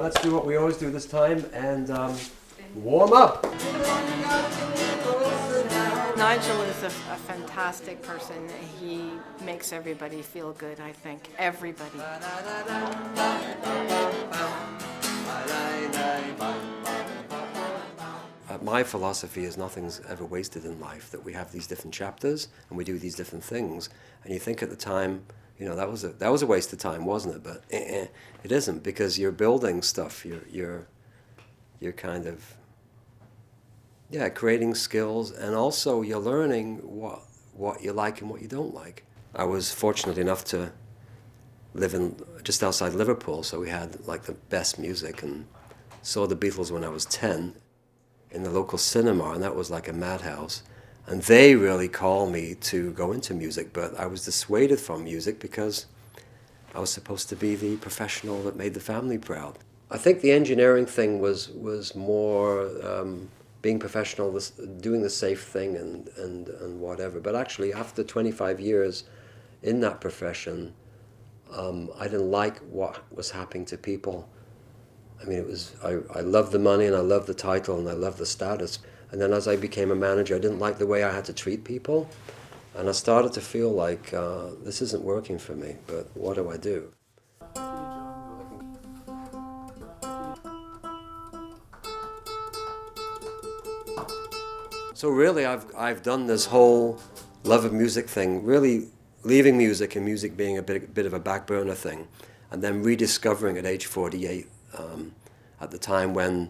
let's do what we always do this time and warm up. Nigel is a fantastic person. He makes everybody feel good, I think. Everybody. My philosophy is nothing's ever wasted in life, that we have these different chapters and we do these different things. And you think at the time, you know, that was a waste of time, wasn't it? But it isn't, because you're building stuff. You're kind of, yeah, creating skills, and also you're learning what you like and what you don't like. I was fortunate enough to live in just outside Liverpool, so we had like the best music, and saw the Beatles when I was 10 in the local cinema, and that was like a madhouse. And they really called me to go into music, but I was dissuaded from music because I was supposed to be the professional that made the family proud. I think the engineering thing was more being professional, doing the safe thing and whatever. But actually, after 25 years in that profession, I didn't like what was happening to people. I mean, I loved the money and I loved the title and I loved the status. And then as I became a manager, I didn't like the way I had to treat people. And I started to feel like this isn't working for me, but what do I do? So really, I've done this whole love of music thing, really leaving music and music being a bit of a back burner thing, and then rediscovering at age 48, at the time when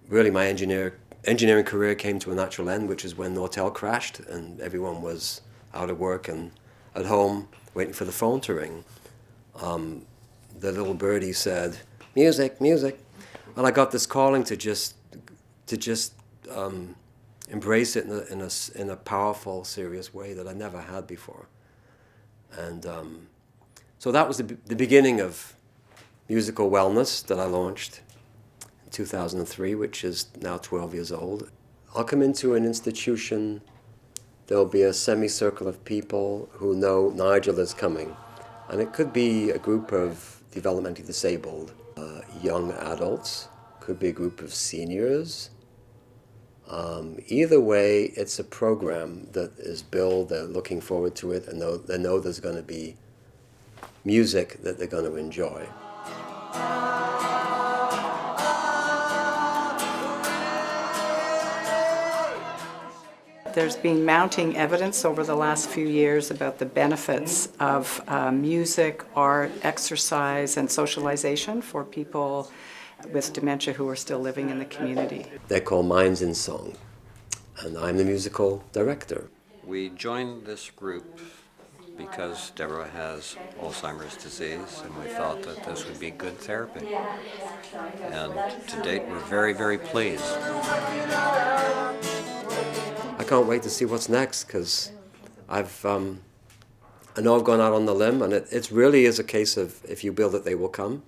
really my engineering career came to a natural end, which is when the hotel crashed and everyone was out of work and at home waiting for the phone to ring. The little birdie said, "Music, music," and I got this calling to just embrace it in a powerful, serious way that I never had before. And so that was the beginning of musical wellness that I launched in 2003, which is now 12 years old. I'll come into an institution, there'll be a semicircle of people who know Nigel is coming. And it could be a group of developmentally disabled young adults, could be a group of seniors. Either way, it's a program that is billed, they're looking forward to it, and they know there's going to be music that they're going to enjoy. There's been mounting evidence over the last few years about the benefits of music, art, exercise, and socialization for people with dementia who are still living in the community. They're called Minds in Song, and I'm the musical director. We joined this group because Deborah has Alzheimer's disease, and we thought that this would be good therapy. And to date, we're very, very pleased. I can't wait to see what's next, because I know I've gone out on the limb, and it really is a case of if you build it, they will come.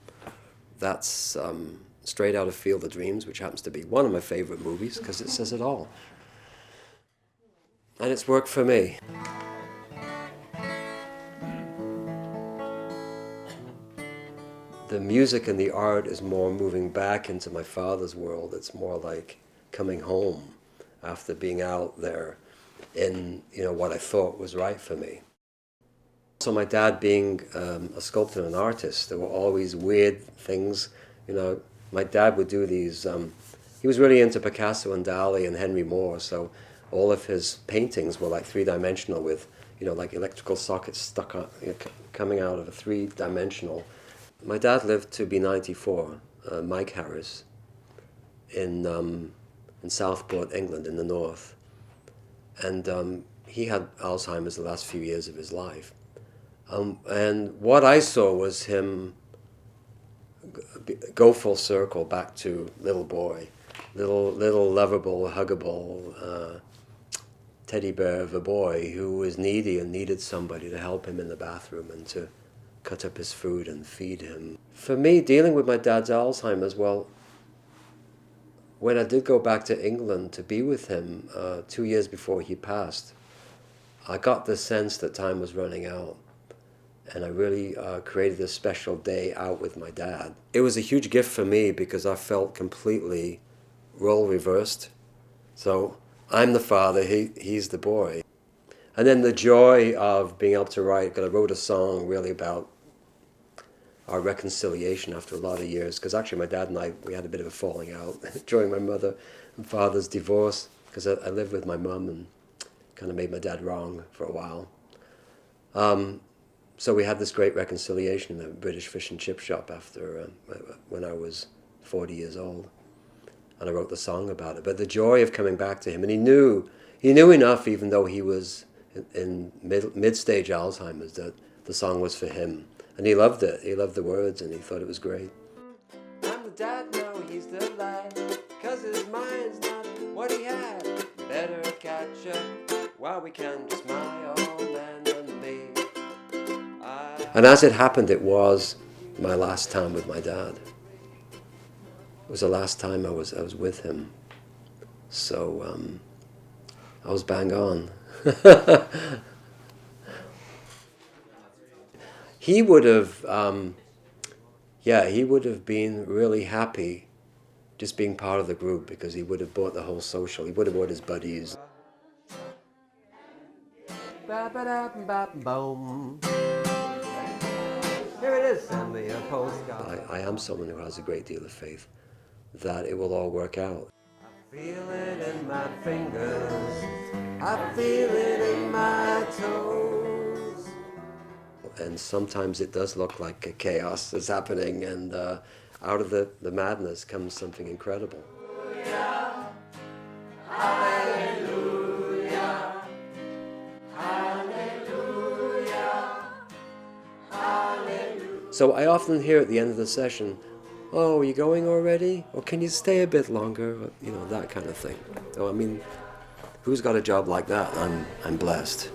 That's straight out of Field of Dreams, which happens to be one of my favorite movies because it says it all. And it's worked for me. The music and the art is more moving back into my father's world. It's more like coming home after being out there in, what I thought was right for me. So my dad being a sculptor and an artist, there were always weird things. My dad would do these, he was really into Picasso and Dali and Henry Moore, so all of his paintings were like three-dimensional with, like electrical sockets stuck on, coming out of a three-dimensional. My dad lived to be 94, Mike Harris, in Southport, England, in the north. And he had Alzheimer's the last few years of his life. And what I saw was him go full circle back to little boy, little lovable, huggable teddy bear of a boy who was needy and needed somebody to help him in the bathroom and to cut up his food and feed him. For me, dealing with my dad's Alzheimer's, well, when I did go back to England to be with him 2 years before he passed, I got the sense that time was running out. and I really created a special day out with my dad. It was a huge gift for me because I felt completely role reversed. So I'm the father, he's the boy. And then the joy of being able to write, because I wrote a song really about our reconciliation after a lot of years, because actually my dad and I, we had a bit of a falling out during my mother and father's divorce, because I lived with my mum and kind of made my dad wrong for a while. So we had this great reconciliation in a British fish and chip shop after when I was 40 years old, and I wrote the song about it. But the joy of coming back to him, and he knew enough, even though he was in mid-stage Alzheimer's, that the song was for him. And he loved it. He loved the words, and he thought it was great. I'm the dad now, he's the lad, 'cause his mind's not what he had. Better catch up while we can, just my old man and me. And as it happened, it was my last time with my dad. It was the last time I was with him. So I was bang on. He would have, he would have been really happy just being part of the group, because he would have bought the whole social. He would have bought his buddies. Here it is, send me a postcard. I am someone who has a great deal of faith that it will all work out. I feel it in my fingers, I feel it in my toes. And sometimes it does look like a chaos is happening, and out of the madness comes something incredible. Hallelujah, hallelujah, hallelujah, hallelujah. So I often hear at the end of the session, "Oh, are you going already? Or can you stay a bit longer?" You know, that kind of thing. So I mean, who's got a job like that? I'm blessed.